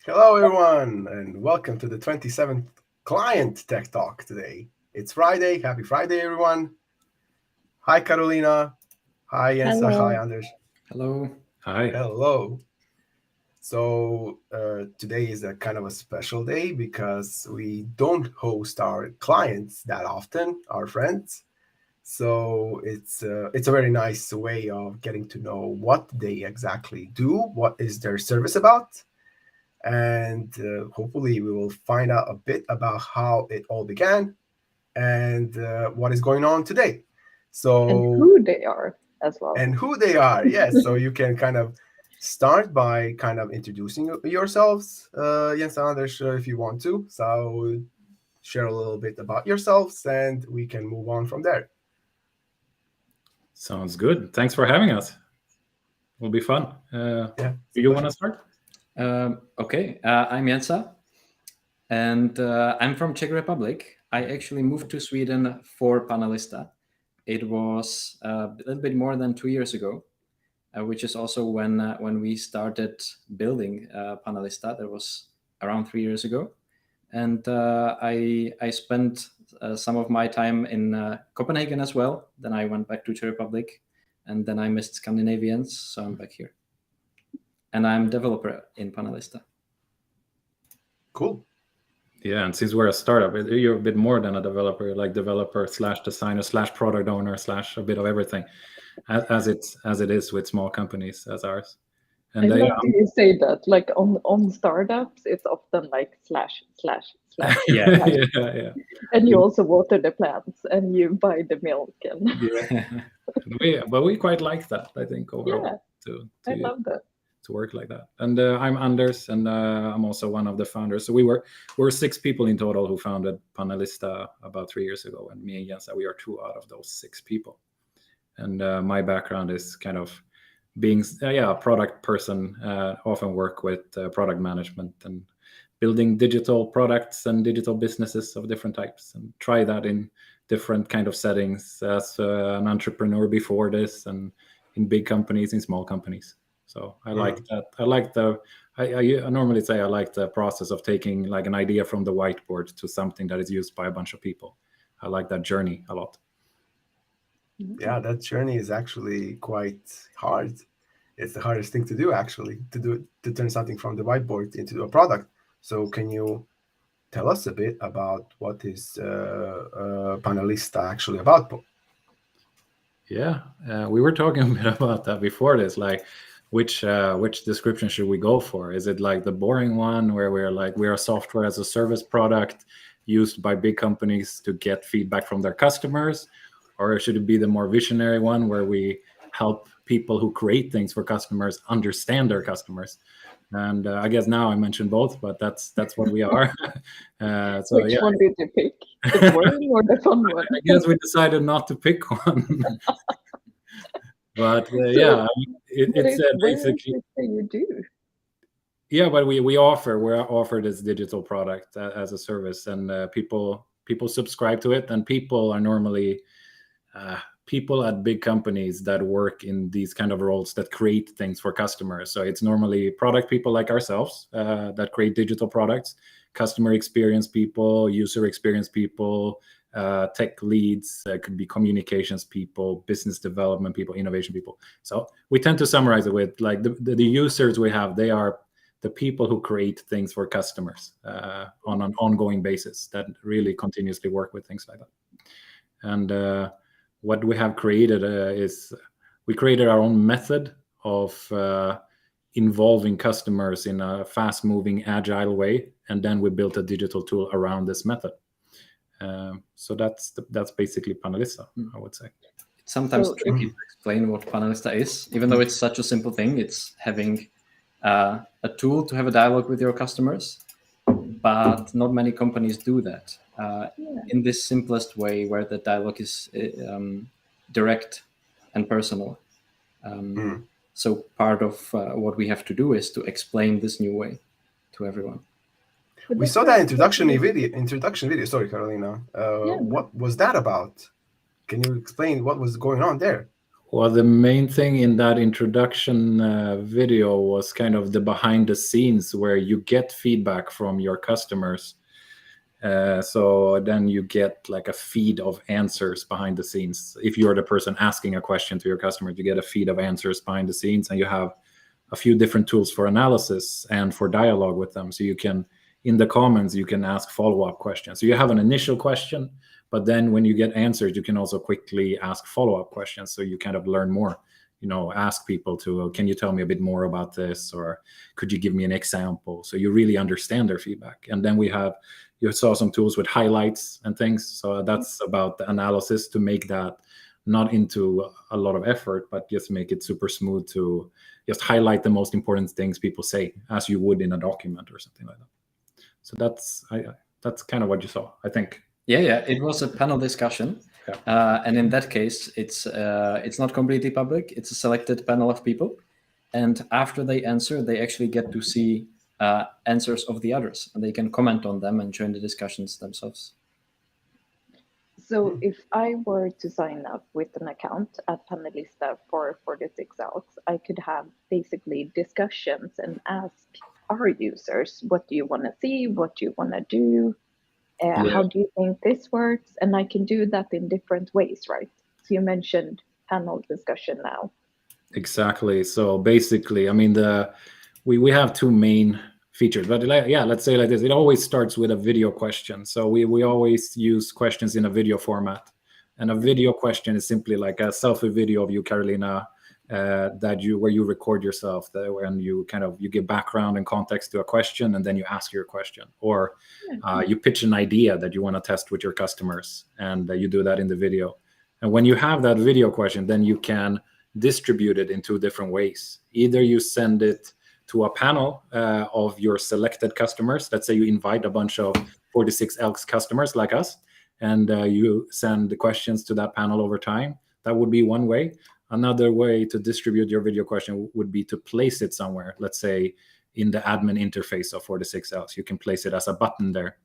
Hello, everyone, and welcome to the 27th Client Tech Talk today. It's Friday. Happy Friday, everyone. Hi, Carolina. Hi, Jensa. Hello. Hi, Anders. Hello. Hi. Hello. So today is a kind of a special day because we don't host our clients that often, our friends. So it's a very nice way of getting to know what they exactly do, what is their service about. And hopefully we will find out a bit about how it all began and what is going on today. So And who they are as well. And who they are, yes. So you can kind of start by kind of introducing yourselves, Jens and Anders, if you want to. So share a little bit about yourselves and we can move on from there. Sounds good. Thanks for having us. Will be fun. Yeah. Do you want to start? Okay, I'm Jensa, and I'm from Czech Republic. I actually moved to Sweden for Panelista. It was a little bit more than 2 years ago, which is also when we started building Panelista. That was around 3 years ago, and I spent some of my time in Copenhagen as well. Then I went back to Czech Republic, and then I missed Scandinavians, so I'm back here. And I'm developer in Panelista. Cool. Yeah, and since we're a startup, you're a bit more than a developer. You're like developer / designer / product owner / a bit of everything, as it is with small companies as ours. And I love you say that. Like on startups, it's often like / yeah. And you also water the plants and you buy the milk and but we quite like that, I think, overall. I love that. To work like that. And I'm Anders, and I'm also one of the founders. So we're 6 people in total who founded Panelista about 3 years ago, and me and Jensa, we are 2 out of those 6 people. And my background is kind of being a product person, often work with product management and building digital products and digital businesses of different types, and try that in different kind of settings as an entrepreneur before this, and in big companies, in small companies. So I like that. I normally say I like the process of taking like an idea from the whiteboard to something that is used by a bunch of people. I like that journey a lot. Yeah, that journey is actually quite hard. It's the hardest thing to do, actually, to turn something from the whiteboard into a product. So can you tell us a bit about what is Panelista actually about? Yeah, we were talking a bit about that before this, like which description should we go for? Is it like the boring one where we're a software as a service product used by big companies to get feedback from their customers? Or should it be the more visionary one where we help people who create things for customers understand their customers? And I guess now I mentioned both, but that's what we are. Which one did you pick? The boring or the fun one? I guess we decided not to pick one. But it's basically you do. Yeah, but we're offered this digital product as a service, and people subscribe to it, and people are normally people at big companies that work in these kind of roles that create things for customers. So it's normally product people like ourselves that create digital products, customer experience people, user experience people, tech leads, could be communications people, business development people, innovation people. So we tend to summarize it with like the users we have, they are the people who create things for customers on an ongoing basis that really continuously work with things like that. And what we have created is we created our own method of involving customers in a fast-moving, agile way, and then we built a digital tool around this method. So that's basically Panelista, I would say. It's sometimes So- tricky to explain what Panelista is, even though it's such a simple thing. It's having a tool to have a dialogue with your customers, but not many companies do that in this simplest way, where the dialogue is direct and personal. So part of what we have to do is to explain this new way to everyone. We saw that introduction video. Sorry, Carolina. What was that about? Can you explain what was going on there? Well, the main thing in that introduction video was kind of the behind the scenes, where you get feedback from your customers. So then you get like a feed of answers behind the scenes. If you're the person asking a question to your customer, you get a feed of answers behind the scenes, and you have a few different tools for analysis and for dialogue with them. So you can, in the comments, you can ask follow-up questions. So you have an initial question, but then when you get answers, you can also quickly ask follow-up questions. So you kind of learn more, ask people to, can you tell me a bit more about this? Or could you give me an example? So you really understand their feedback. And then you saw some tools with highlights and things. So that's about the analysis, to make that not into a lot of effort, but just make it super smooth, to just highlight the most important things people say, as you would in a document or something like that. So that's kind of what you saw, I think. Yeah, it was a panel discussion, and in that case, it's not completely public. It's a selected panel of people, and after they answer, they actually get to see answers of the others, and they can comment on them and join the discussions themselves. So if I were to sign up with an account at Panelista for 46 Alks, I could have basically discussions and ask our users, what do you want to see? What do you want to do? How do you think this works? And I can do that in different ways, right? So you mentioned panel discussion now. Exactly. So basically, I mean, we have two main features, but let's say like this. It always starts with a video question. So we always use questions in a video format, and a video question is simply like a selfie video of you, Carolina, where you record yourself, and you give background and context to a question, and then you ask your question, or you pitch an idea that you want to test with your customers, and you do that in the video. And when you have that video question, then you can distribute it in two different ways. Either you send it to a panel of your selected customers. Let's say you invite a bunch of 46 Elks customers like us, and you send the questions to that panel over time. That would be one way. Another way to distribute your video question would be to place it somewhere. Let's say in the admin interface of 46 Elks, you can place it as a button there.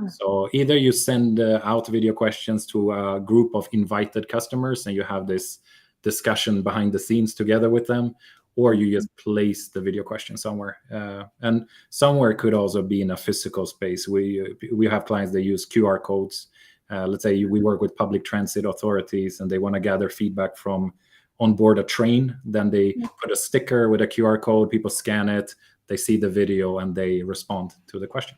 So either you send out video questions to a group of invited customers, and you have this discussion behind the scenes together with them, or you just place the video question somewhere. And somewhere could also be in a physical space. We have clients that use QR codes. Let's say we work with public transit authorities, and they want to gather feedback from on board a train. Then they put a sticker with a QR code, people scan it, they see the video, and they respond to the question.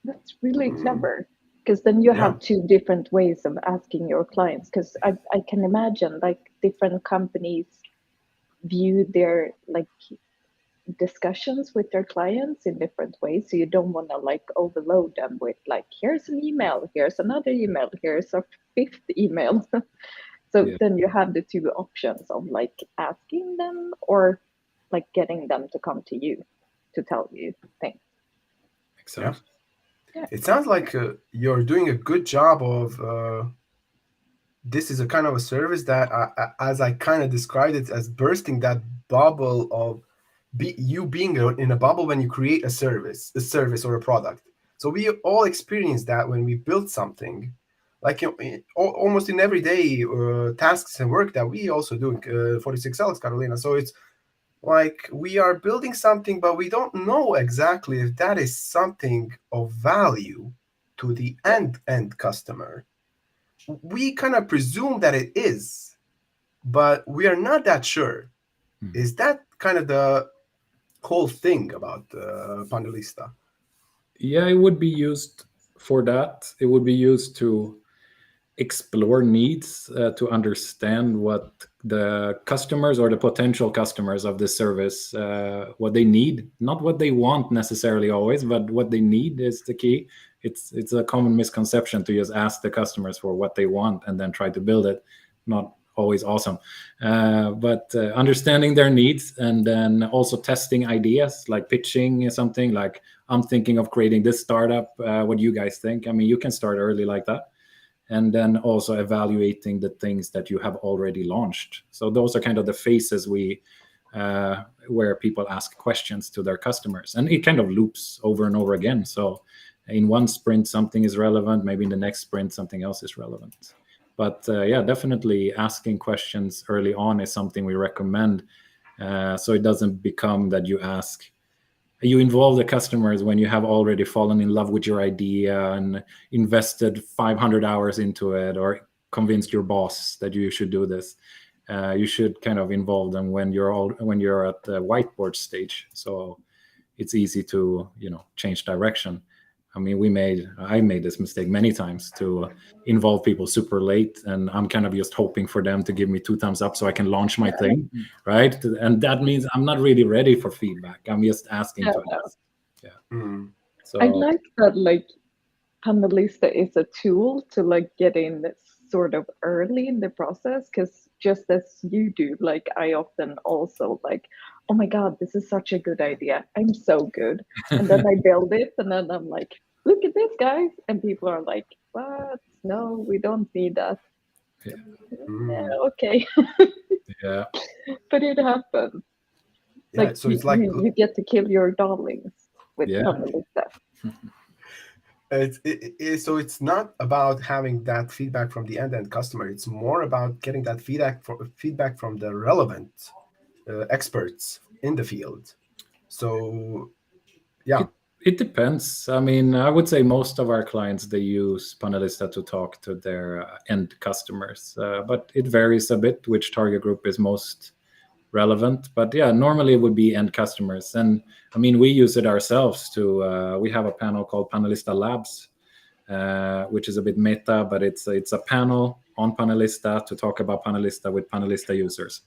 That's really clever, because then you have two different ways of asking your clients, because I can imagine like different companies view their like discussions with their clients in different ways. So you don't want to like overload them with like, here's an email, here's another email, here's a fifth email. So then you have the two options of like asking them or like getting them to come to you to tell you things. Exactly. Yeah. It sounds like you're doing a good job of this is a kind of a service that, as I kind of described it, as bursting that bubble of you being in a bubble when you create a service or a product. So we all experience that when we build something, like almost in everyday tasks and work that we also do 46 Elks, Carolina. So it's like we are building something, but we don't know exactly if that is something of value to the end customer. We kind of presume that it is, but we are not that sure. Is that kind of the whole thing about Panelista? Yeah, it would be used for that. It would be used to explore needs, to understand what the customers or the potential customers of this service what they need, not what they want necessarily always, but what they need is the key. It's a common misconception to just ask the customers for what they want and then try to build it. Not always awesome, but understanding their needs and then also testing ideas, like pitching something like, I'm thinking of creating this startup, what do you guys think? I mean, you can start early like that. And then also evaluating the things that you have already launched. So those are kind of the phases where people ask questions to their customers, and it kind of loops over and over again. So in one sprint something is relevant, maybe in the next sprint something else is relevant. But yeah, definitely asking questions early on is something we recommend, so it doesn't become that you involve the customers when you have already fallen in love with your idea and invested 500 hours into it, or convinced your boss that you should do this. You should kind of involve them when you're at the whiteboard stage, so it's easy to change direction. I mean, I made this mistake many times to involve people super late, and I'm kind of just hoping for them to give me 2 thumbs up so I can launch my thing, right? And that means I'm not really ready for feedback. I'm just asking to ask. Yeah. So I like that, like, Panelista is a tool to like get in sort of early in the process, because just as you do, like, I often also like, oh my god, this is such a good idea, I'm so good, and then I build it, and then I'm like, look at this, guys, and people are like, what? No, we don't need that. Yeah, okay. yeah, But it happens. Yeah, Like, so it's like you get to kill your darlings with Panelista. So it's not about having that feedback from the end customer. It's more about getting that feedback from the relevant experts in the field. So yeah, it depends. I mean, I would say most of our clients, they use Panelista to talk to their end customers, but it varies a bit which target group is most relevant. But yeah, normally it would be end customers. And I mean, we use it ourselves to we have a panel called Panelista Labs, which is a bit meta, but it's a panel on Panelista to talk about Panelista with Panelista users,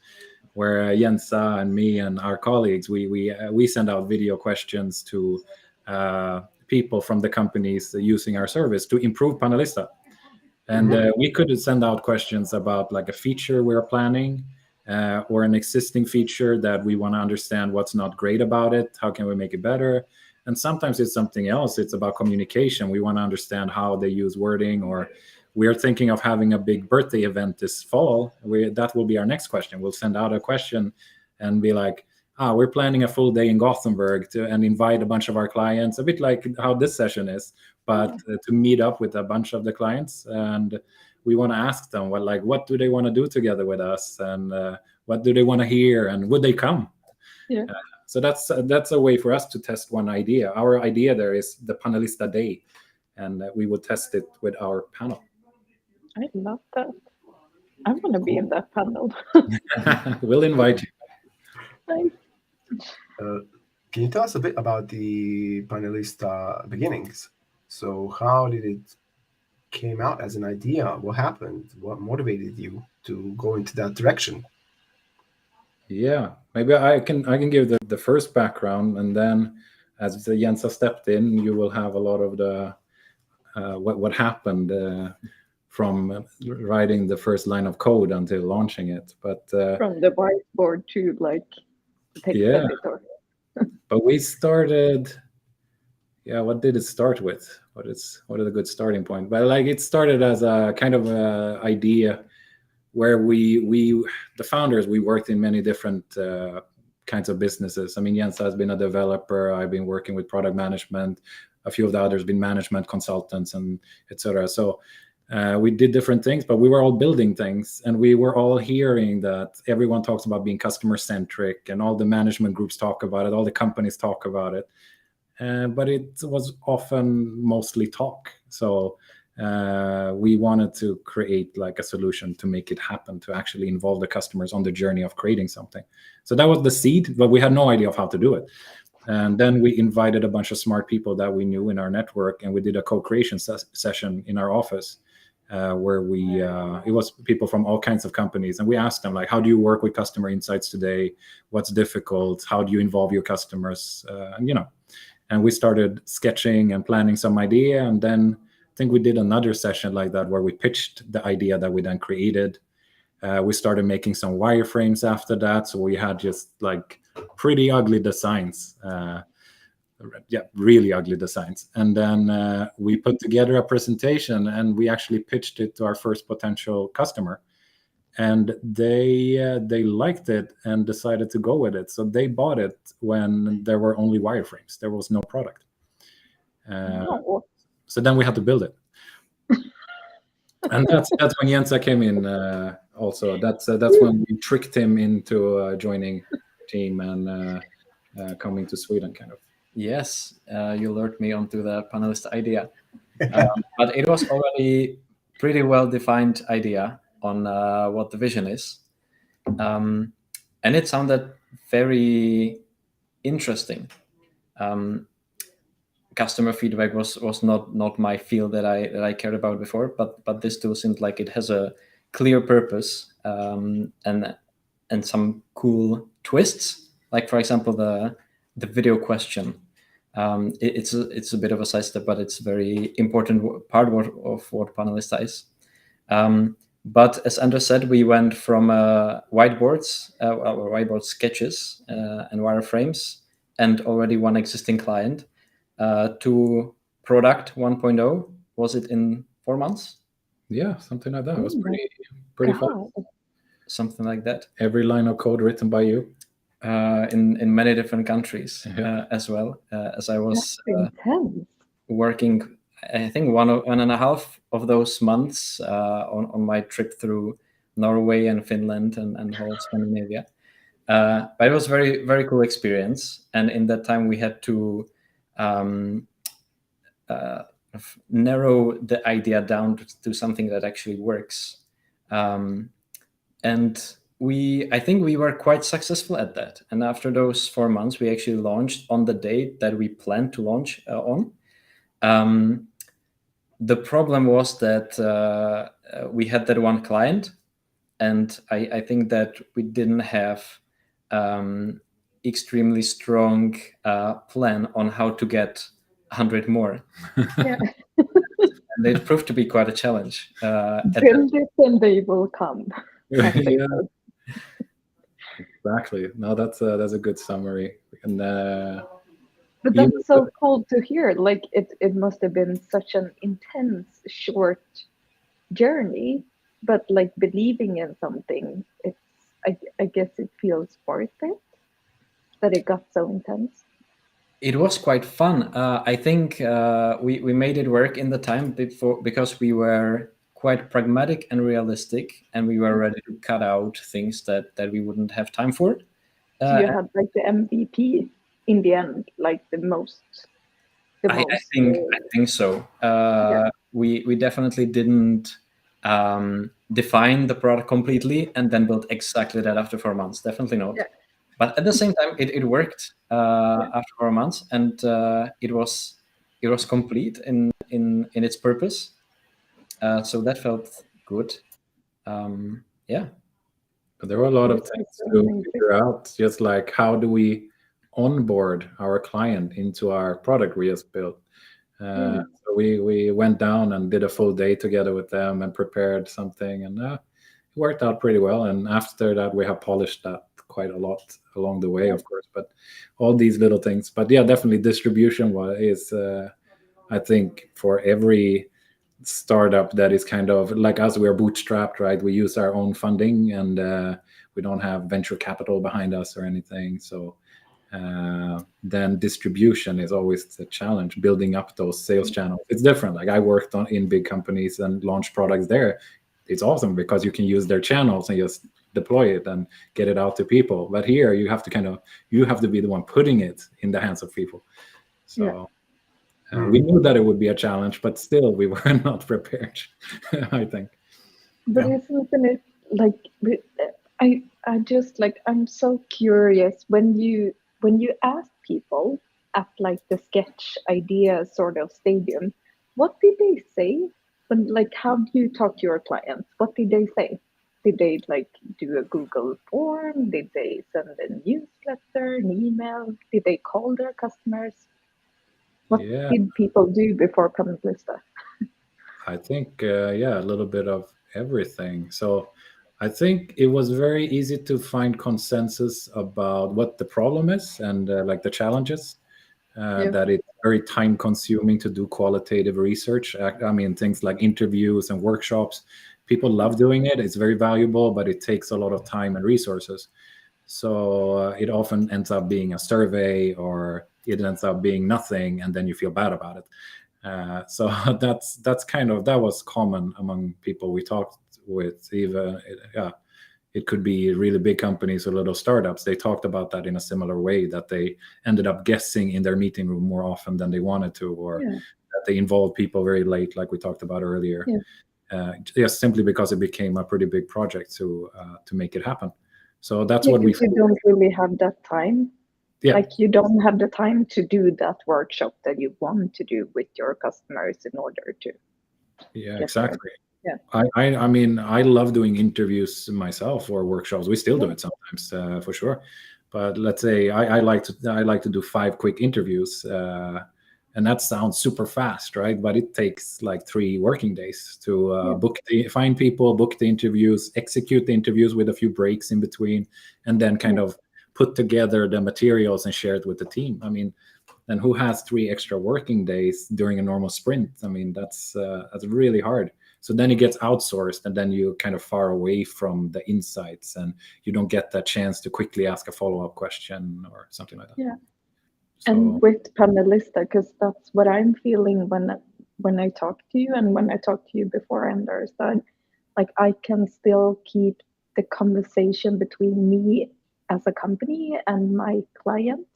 where Jensa and me and our colleagues, we send out video questions to people from the companies using our service to improve Panelista. And we could send out questions about like a feature we're planning, or an existing feature that we want to understand what's not great about it, how can we make it better. And sometimes it's something else, it's about communication. We want to understand how they use wording, or we're thinking of having a big birthday event this fall. That will be our next question. We'll send out a question and be like, we're planning a full day in Gothenburg and invite a bunch of our clients, a bit like how this session is, but to meet up with a bunch of the clients. And we want to ask them what do they want to do together with us, and what do they want to hear, and would they come? So that's a way for us to test one idea. Our idea there is the Panelista Day, and we would test it with our panel. I love that. I want to be in that panel. We'll invite you. Nice. Can you tell us a bit about the Panelista beginnings? So how did it came out as an idea? What happened? What motivated you to go into that direction? Yeah, maybe I can give the first background, and then as Jensa stepped in, you will have a lot of the what happened from writing the first line of code until launching it. But from the whiteboard to like the text editor. But we started. Yeah, what did it start with? What is a good starting point? But like, it started as a kind of a idea where we the founders, we worked in many different kinds of businesses. I mean, Jensa has been a developer. I've been working with product management. A few of the others been management consultants and etc. So we did different things, but we were all building things, and we were all hearing that everyone talks about being customer centric, and all the management groups talk about it, all the companies talk about it. But it was often mostly talk. So we wanted to create like a solution to make it happen, to actually involve the customers on the journey of creating something. So that was the seed, but we had no idea of how to do it. And then we invited a bunch of smart people that we knew in our network, and we did a co-creation session in our office. where we it was people from all kinds of companies, and we asked them like, how do you work with customer insights today? What's difficult? How do you involve your customers? And we started sketching and planning some idea, and then I think we did another session like that where we pitched the idea that we then created. We started making some wireframes after that, so we had just like pretty ugly designs. Really ugly designs. And then we put together a presentation, and we actually pitched it to our first potential customer, and they liked it and decided to go with it. So they bought it when there were only wireframes. There was no product. So then we had to build it. And that's when Jensa came in. Also, that's when we tricked him into joining the team and coming to Sweden, kind of. Yes, you lured me onto the Panelista idea, but it was already pretty well defined idea on what the vision is, and it sounded very interesting. Customer feedback was not my field that I cared about before, but this tool seemed like it has a clear purpose, and some cool twists. Like, for example, the video question. It's a bit of a side step, but it's a very important part of what Panelista is. But as Anders said, we went from whiteboard sketches and wireframes and already one existing client to product 1.0. Was it in 4 months? Yeah, something like that. It was pretty fun. Something like that. Every line of code written by you. In many different countries as well, as I was working, I think one and a half of those months on my trip through Norway and Finland and whole Scandinavia. But it was very, very cool experience. And in that time, we had to narrow the idea down to something that actually works. And I think we were quite successful at that. And after those 4 months, we actually launched on the date that we planned to launch on. The problem was that we had that one client, and I think that we didn't have extremely strong plan on how to get 100 more. Yeah. And it proved to be quite a challenge. Build it and they will come. Yeah. Exactly. No, that's a good summary. And but that's so cool to hear. Like it must have been such an intense, short journey, but like believing in something, I guess it feels worth it that it got so intense. It was quite fun. I think we made it work in the time before because we were quite pragmatic and realistic, and we were ready to cut out things that we wouldn't have time for. So you had like the MVP in the end, like the most. I think so. We definitely didn't define the product completely and then build exactly that after 4 months. Definitely not. Yeah. But at the same time, it worked after 4 months, and it was complete in its purpose. So that felt good. But there were a lot of things to figure out, just like how do we onboard our client into our product we just built. So we went down and did a full day together with them and prepared something, and it worked out pretty well. And after that, we have polished that quite a lot along the way, of course. But all these little things. But yeah, definitely distribution is, I think, for every startup that is kind of like us, we're bootstrapped, right? We use our own funding, and we don't have venture capital behind us or anything. So then distribution is always the challenge, building up those sales channels. It's different. Like I worked in big companies and launched products there. It's awesome because you can use their channels and just deploy it and get it out to people. But here you have to be the one putting it in the hands of people. So we knew that it would be a challenge, but still we were not prepared, I think. But isn't it like, I just like, I'm so curious when you ask people at like the sketch idea sort of stadium, what did they say? But like, how do you talk to your clients? What did they say? Did they like do a Google form? Did they send a newsletter, an email? Did they call their customers? What Yeah, did people do before Panelista? I think yeah, a little bit of everything. So I think it was very easy to find consensus about what the problem is and like the challenges. Yeah. That it's very time consuming to do qualitative research. I mean, things like interviews and workshops, people love doing it. It's very valuable, but it takes a lot of time and resources. So it often ends up being a survey, or it ends up being nothing, and then you feel bad about it. So that's kind of, that was common among people we talked with. Even yeah, it could be really big companies or little startups. They talked about that in a similar way, that they ended up guessing in their meeting room more often than they wanted to, or Yeah. that they involved people very late, like we talked about earlier. Yeah. Just simply because it became a pretty big project to make it happen. So that's Yeah, what we because you don't really have that time. yeah. Like you don't have the time to do that workshop that you want to do with your customers in order to Yeah, get exactly. there. I mean, I love doing interviews myself or workshops. We still do Yeah. it sometimes, for sure. But let's say I like to do 5 quick interviews, and that sounds super fast, right? But it takes like 3 working days to find people, book the interviews, execute the interviews with a few breaks in between, and then kind of put together the materials and share it with the team. I mean, and who has 3 extra working days during a normal sprint? I mean, that's really hard. So then it gets outsourced, and then you're kind of far away from the insights, and you don't get that chance to quickly ask a follow-up question or something like that. Yeah. So, And with Panelista, because that's what I'm feeling when I talk to you, and when I talk to you before Anders, that like I can still keep the conversation between me as a company and my client.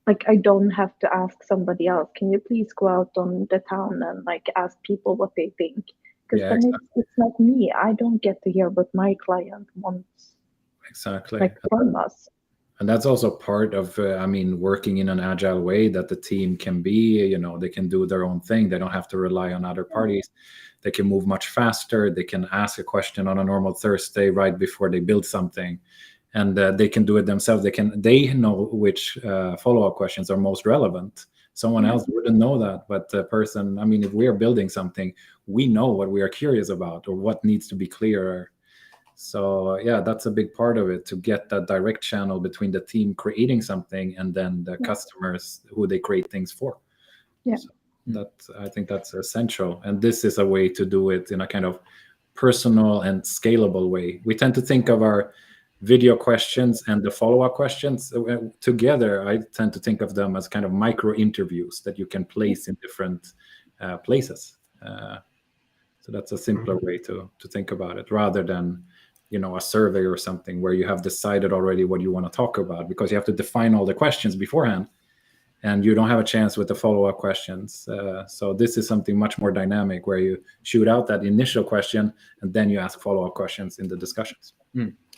Like I don't have to ask somebody else, can you please go out on the town and like ask people what they think? Because yeah, then exactly. it's not me. I don't get to hear what my client wants, Exactly. like from us. And that's also part of, I mean, working in an agile way, that the team can be, they can do their own thing. They don't have to rely on other parties. They can move much faster. They can ask a question on a normal Thursday right before they build something, and they can do it themselves. They know which follow-up questions are most relevant. Someone else wouldn't know that, but the person, I mean, if we are building something, we know what we are curious about or what needs to be clearer. So yeah, that's a big part of it, to get that direct channel between the team creating something and then the customers who they create things for. Yeah. So I think that's essential, and this is a way to do it in a kind of personal and scalable way. We tend to think of our video questions and the follow-up questions together. I tend to think of them as kind of micro interviews that you can place in different places. So that's a simpler way to think about it, rather than a survey or something where you have decided already what you want to talk about, because you have to define all the questions beforehand, and you don't have a chance with the follow-up questions. So this is something much more dynamic, where you shoot out that initial question and then you ask follow-up questions in the discussions.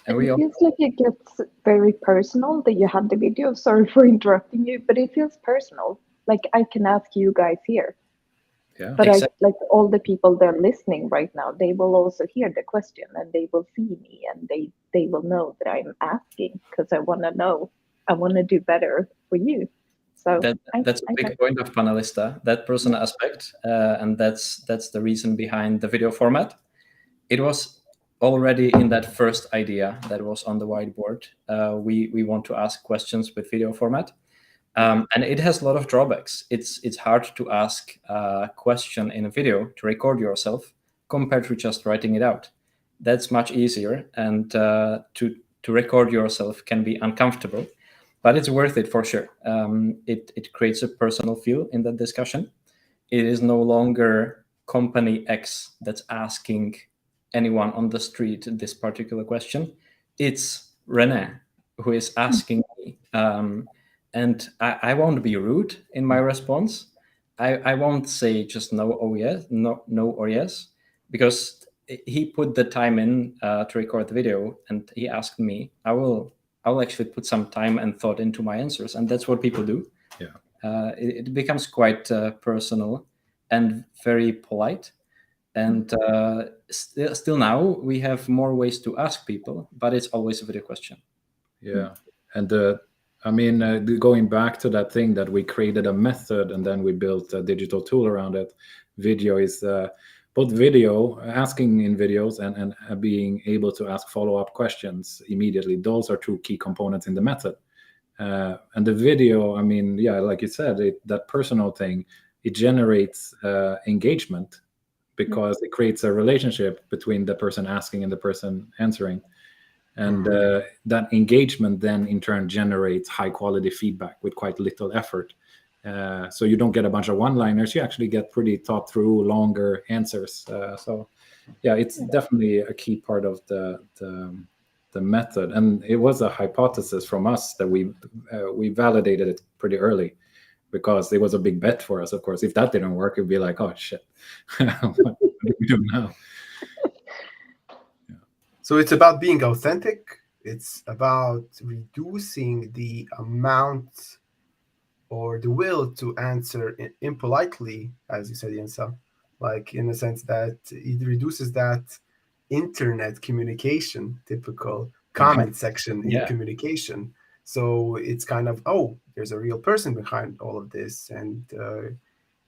And it feels like it gets very personal that you had the video. Sorry for interrupting you, but it feels personal. Like I can ask you guys here. Yeah. But exactly. Like all the people that are listening right now, they will also hear the question, and they will see me, and they will know that I'm asking because I want to know. I want to do better for you. So that's a big point of Panelista, that personal aspect, and that's the reason behind the video format. It was already in that first idea that was on the whiteboard. We want to ask questions with video format. And it has a lot of drawbacks. It's hard to ask a question in a video, to record yourself, compared to just writing it out. That's much easier, and to record yourself can be uncomfortable, but it's worth it for sure. It creates a personal feel in that discussion. It is no longer company X that's asking anyone on the street this particular question. It's Rene who is asking me. And I won't be rude in my response. I won't say just no or yes, no or yes, because he put the time in to record the video, and he asked me. I will actually put some time and thought into my answers, and that's what people do. Yeah. It becomes quite personal and very polite. And still now we have more ways to ask people, but it's always a video question. Yeah, and I mean, going back to that thing that we created a method and then we built a digital tool around it. Video is both video, asking in videos, and being able to ask follow-up questions immediately. Those are two key components in the method. And the video, I mean, yeah, like you said, that personal thing, it generates engagement because it creates a relationship between the person asking and the person answering. And that engagement then in turn generates high quality feedback with quite little effort. So you don't get a bunch of one-liners, you actually get pretty thought through, longer answers. So yeah, it's definitely a key part of the method. And it was a hypothesis from us that we validated it pretty early, because it was a big bet for us, of course. If that didn't work, it'd be like, oh shit, what do we do now? So it's about being authentic. It's about reducing the amount or the will to answer impolitely, as you said, Jensa, like in the sense that it reduces that internet communication, typical comment section in communication. So it's kind of, oh, there's a real person behind all of this, and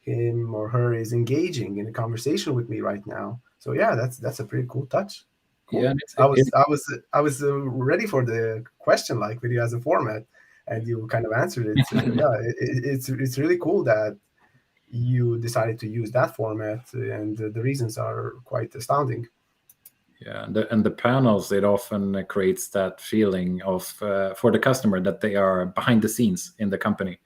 him or her is engaging in a conversation with me right now. So yeah, that's a pretty cool touch. Cool. Yeah, I was ready for the question, like video as a format, and you kind of answered it. So, yeah, it's really cool that you decided to use that format, and the reasons are quite astounding. Yeah, and the panels, it often creates that feeling of for the customer that they are behind the scenes in the company,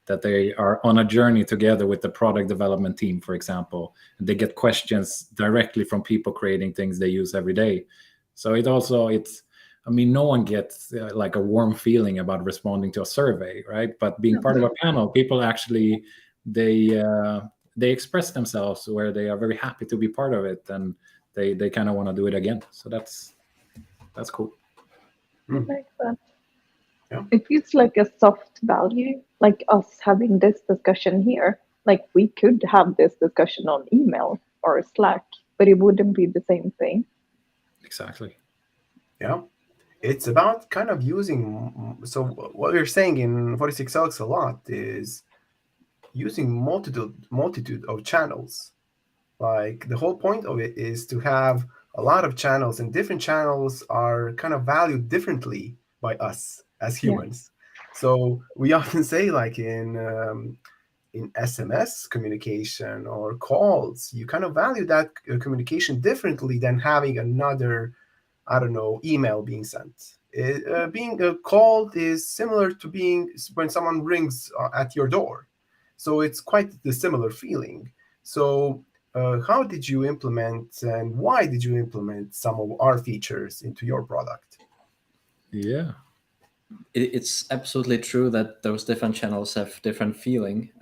that they are on a journey together with the product development team, for example. And they get questions directly from people creating things they use every day. So I mean, no one gets like a warm feeling about responding to a survey, right? But being part of a panel, people actually, they express themselves where they are very happy to be part of it, and they kind of want to do it again. So that's cool. I like that. Yeah. It feels like a soft value, like us having this discussion here. Like we could have this discussion on email or Slack, but it wouldn't be the same thing. Exactly. Yeah. It's about kind of using, so what we're saying in 46Alex a lot is using multitude of channels. Like the whole point of it is to have a lot of channels, and different channels are kind of valued differently by us as humans. Yeah. So we often say, like in SMS communication or calls, you kind of value that communication differently than having another, I don't know, email being sent. Being called is similar to being when someone rings at your door. So it's quite the similar feeling. So how did you implement, and why did you implement some of our features into your product? Yeah. It's absolutely true that those different channels have different feeling.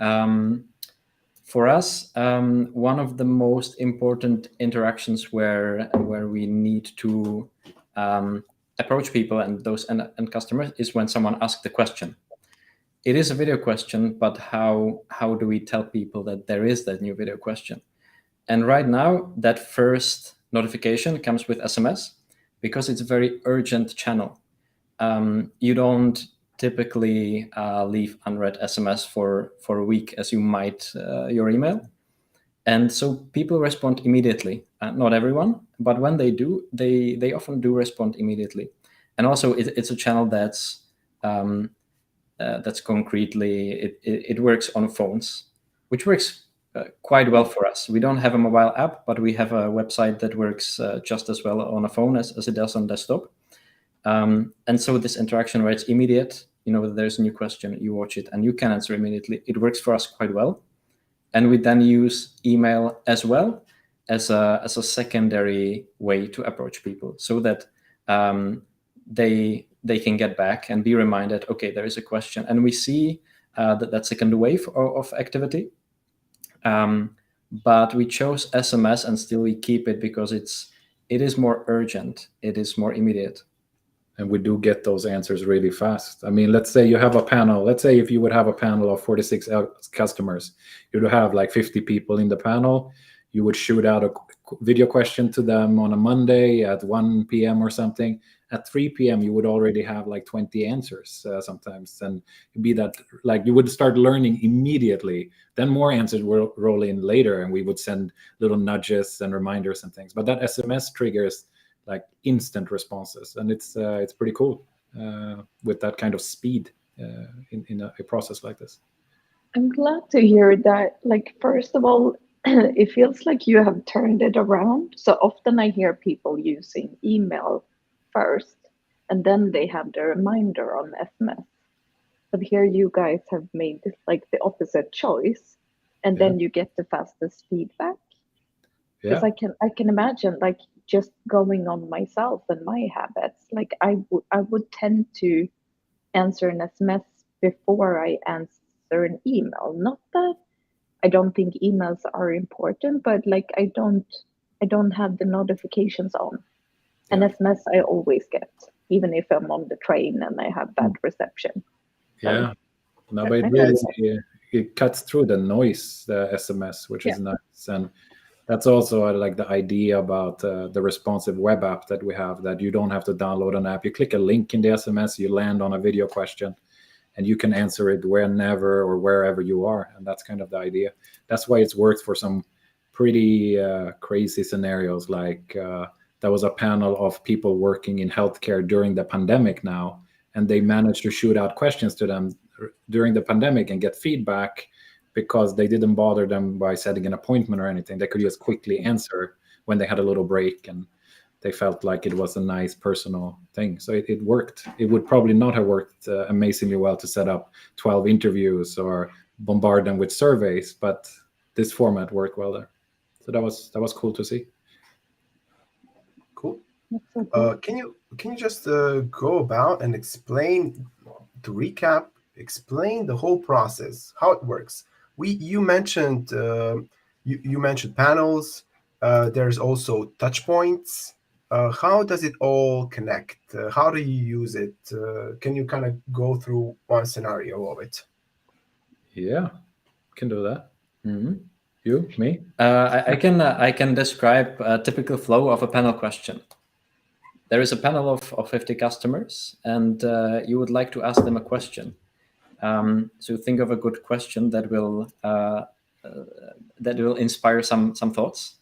For us, one of the most important interactions where we need to approach people and those and customers is when someone asks the question. It is a video question, but how do we tell people that there is that new video question? And right now, that first notification comes with SMS because it's a very urgent channel. You don't typically leave unread SMS for a week as you might your email. And so people respond immediately. Not everyone, but when they do, they often do respond immediately. And also it's a channel that's concretely, it works on phones, which works quite well for us. We don't have a mobile app, but we have a website that works just as well on a phone as it does on desktop. And so this interaction where it's immediate, there's a new question, you watch it and you can answer immediately. It works for us quite well. And we then use email as well as a secondary way to approach people, so that they can get back and be reminded, okay, there is a question. And we see that second wave of activity. But we chose SMS and still we keep it because it is more urgent. It is more immediate. And we do get those answers really fast. I mean, let's say you have a panel. Let's say if you would have a panel of 46 customers, you would have like 50 people in the panel. You would shoot out a video question to them on a Monday at 1 p.m. or something, at 3 p.m. you would already have like 20 answers sometimes, and it'd be that like you would start learning immediately. Then more answers will roll in later, and we would send little nudges and reminders and things. But that SMS triggers like instant responses, and it's pretty cool with that kind of speed in a process like this. I'm glad to hear that. Like, first of all, it feels like you have turned it around. So often I hear people using email first, and then they have the reminder on SMS. But here you guys have made like the opposite choice, and then you get the fastest feedback. Because I can imagine like just going on myself and my habits. Like I would tend to answer an SMS before I answer an email. Not that I don't think emails are important, but like I don't have the notifications on. An SMS I always get, even if I'm on the train and I have bad reception. Yeah, no, but it really it cuts through the noise, the SMS, which is nice. And that's also like the idea about the responsive web app that we have, that you don't have to download an app. You click a link in the SMS, you land on a video question, and you can answer it whenever or wherever you are. And that's kind of the idea. That's why it's worked for some pretty crazy scenarios. Like there was a panel of people working in healthcare during the pandemic now, and they managed to shoot out questions to them during the pandemic and get feedback, because they didn't bother them by setting an appointment or anything. They could just quickly answer when they had a little break, and they felt like it was a nice personal thing. So it worked. It would probably not have worked amazingly well to set up 12 interviews or bombard them with surveys, but this format worked well there. So that was cool to see. Cool. Can you just go about and explain, to recap, explain the whole process, how it works? You mentioned you mentioned panels. There's also touch points. How does it all connect? How do you use it? Can you kind of go through one scenario of it? Yeah, can do that. You, me? I can describe a typical flow of a panel question. There is a panel of 50 customers, and you would like to ask them a question. So think of a good question that will inspire some thoughts.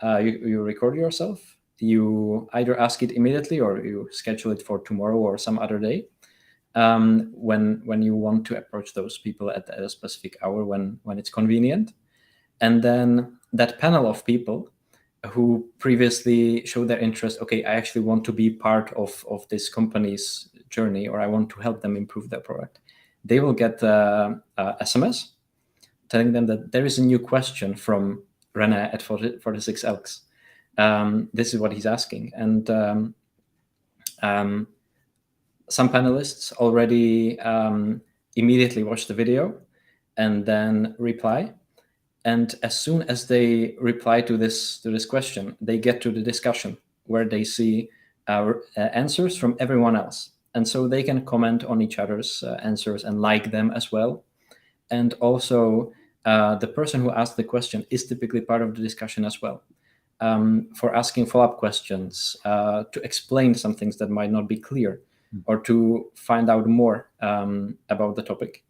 You record yourself. You either ask it immediately or you schedule it for tomorrow or some other day, when you want to approach those people at a specific hour when it's convenient. And then that panel of people who previously showed their interest, okay, I actually want to be part of this company's journey, or I want to help them improve their product. They will get a SMS telling them that there is a new question from Rene at 46 Elks. This is what he's asking. And some panelists already immediately watch the video and then reply. And as soon as they reply to this question, they get to the discussion where they see answers from everyone else. And so they can comment on each other's answers and like them as well. And also, the person who asked the question is typically part of the discussion as well, for asking follow-up questions, to explain some things that might not be clear, or to find out more about the topic.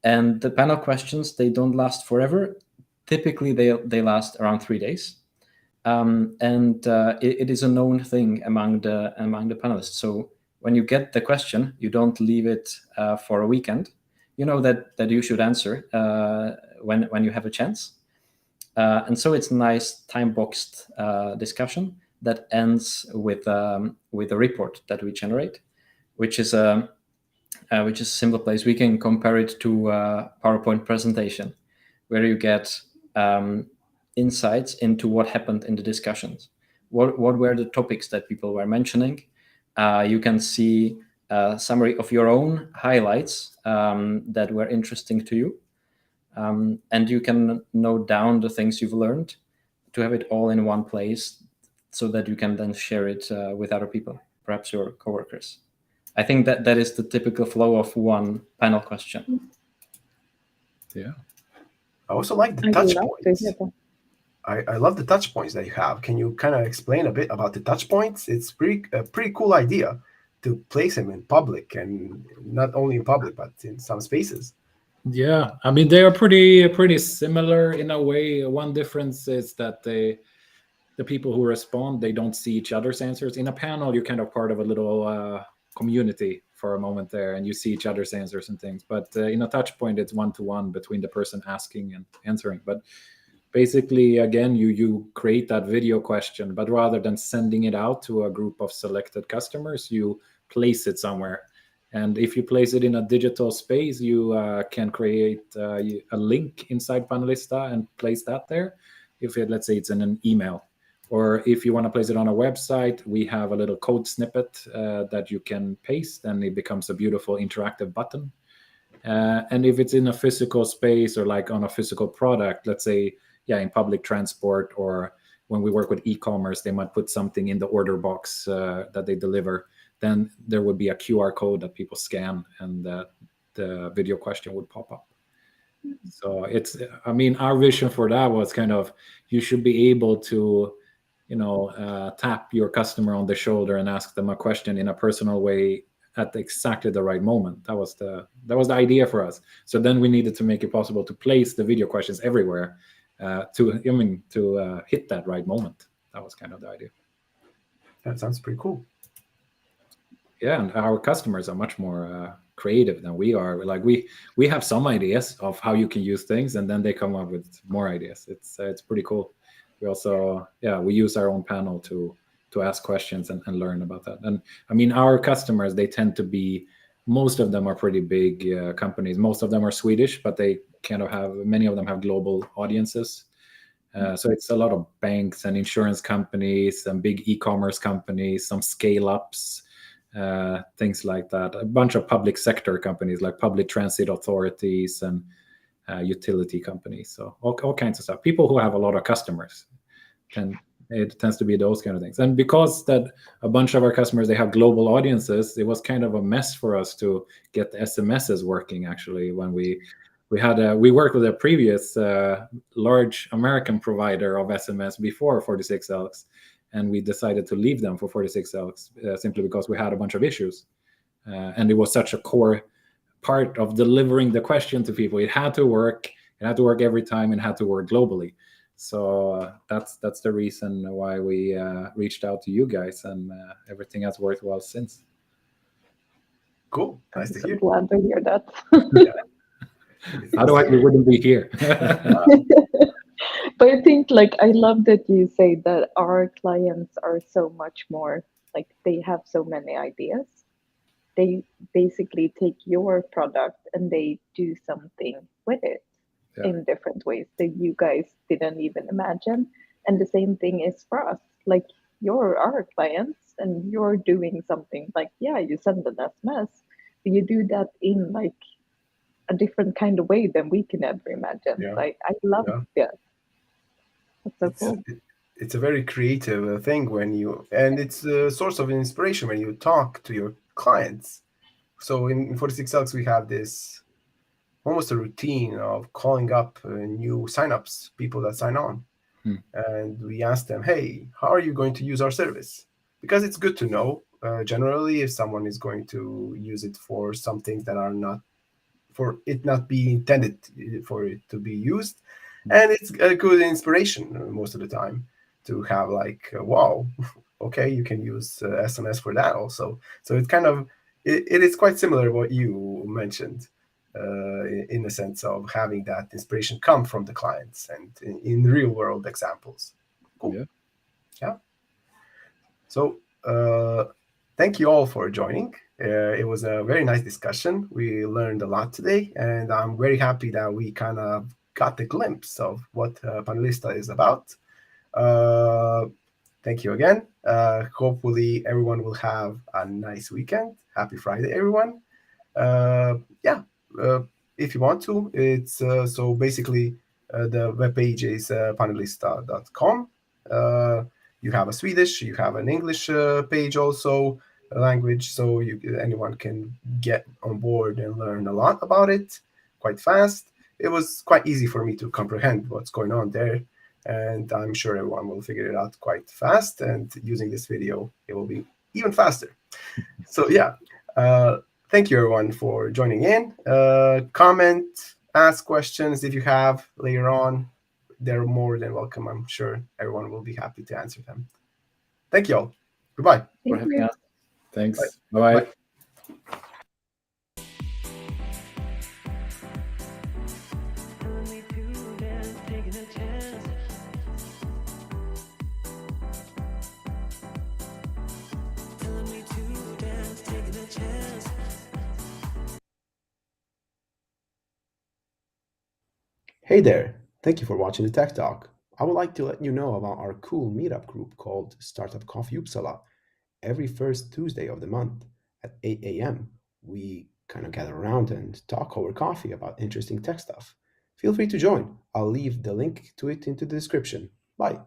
And the panel questions, they don't last forever. Typically, they last around 3 days. It is a known thing among the panelists. So when you get the question, you don't leave it for a weekend. You know that you should answer when you have a chance. And so it's a nice time-boxed discussion that ends with a report that we generate, which is a simple place. We can compare it to a PowerPoint presentation, where you get insights into what happened in the discussions. What were the topics that people were mentioning? You can see a summary of your own highlights that were interesting to you. And you can note down the things you've learned, to have it all in one place, so that you can then share it with other people, perhaps your coworkers. I think that is the typical flow of one panel question. Yeah. I also like the touch points. I love the touch points that you have. Can you kind of explain a bit about the touch points? It's a pretty cool idea to place them in public, and not only in public, but in some spaces. Yeah, I mean they are pretty similar in a way. One difference is that the people who respond, they don't see each other's answers. In a panel, you're kind of part of a little community for a moment there, and you see each other's answers and things. But in a touch point, it's one-to-one between the person asking and answering. But basically, again, you create that video question, but rather than sending it out to a group of selected customers, you place it somewhere. And if you place it in a digital space, you can create a link inside Panelista and place that there. If let's say it's in an email, or if you want to place it on a website, we have a little code snippet that you can paste, and it becomes a beautiful interactive button. And if it's in a physical space or like on a physical product, let's say, in public transport, or when we work with e-commerce, they might put something in the order box that they deliver. Then there would be a QR code that people scan, and the video question would pop up. So I mean, our vision for that was kind of, you should be able to, tap your customer on the shoulder and ask them a question in a personal way at exactly the right moment. That was the idea for us. So then we needed to make it possible to place the video questions everywhere to hit that right moment. That was kind of the idea. That sounds pretty cool. Yeah, and our customers are much more creative than we are. Like we have some ideas of how you can use things, and then they come up with more ideas. It's pretty cool. We also we use our own panel to ask questions and learn about that. And I mean, our customers, they tend to be, most of them are pretty big companies. Most of them are Swedish, but they kind of many of them have global audiences. So it's a lot of banks and insurance companies and big e-commerce companies, some scale-ups, things like that. A bunch of public sector companies like public transit authorities and utility companies. So all kinds of stuff. People who have a lot of customers. And it tends to be those kind of things. And because that a bunch of our customers, they have global audiences, it was kind of a mess for us to get the SMSs working, actually, when we worked with a previous large American provider of SMS before 46Elx, and we decided to leave them for 46Elx simply because we had a bunch of issues. And it was such a core part of delivering the question to people. It had to work every time, and had to work globally. So that's the reason why we reached out to you guys, and everything has worked well since. Cool. Nice to hear. I'm glad to hear that. Otherwise, we wouldn't be here. But I think, like, I love that you say that our clients are so much more, like, they have so many ideas. They basically take your product and they do something with it in different ways that you guys didn't even imagine. And the same thing is for us. Like, you're our clients and you're doing something, like, you send an SMS, but you do that in like a different kind of way than we can ever imagine. Like, I love it. That's so cool. It's a very creative thing and it's a source of inspiration when you talk to your clients. So in 46Elx, we have this almost a routine of calling up new signups, people that sign on. And we ask them, hey, how are you going to use our service? Because it's good to know generally if someone is going to use it for some things that are not be intended for it to be used. And it's a good inspiration most of the time to have like, wow, okay, you can use SMS for that also. So it's kind of, it is quite similar to what you mentioned in the sense of having that inspiration come from the clients and in real world examples. Cool. Yeah. So thank you all for joining. It was a very nice discussion. We learned a lot today, and I'm very happy that we kind of got the glimpse of what Panelista is about. Thank you again. Hopefully everyone will have a nice weekend. Happy Friday, everyone. If you want to, it's so basically the webpage is panelista.com. You have a Swedish, you have an English page also, a language, so anyone can get on board and learn a lot about it quite fast. It was quite easy for me to comprehend what's going on there. and I'm sure everyone will figure it out quite fast. And using this video, it will be even faster. So yeah, thank you everyone for joining in. Comment, ask questions if you have later on. They're more than welcome. I'm sure everyone will be happy to answer them. Thank you all. Goodbye. For having us. Thanks. Bye-bye. Bye. Hey there, thank you for watching the Tech Talk. I would like to let you know about our cool meetup group called Startup Coffee Uppsala. Every first Tuesday of the month at 8 a.m., we kind of gather around and talk over coffee about interesting tech stuff. Feel free to join. I'll leave the link to it into the description. Bye.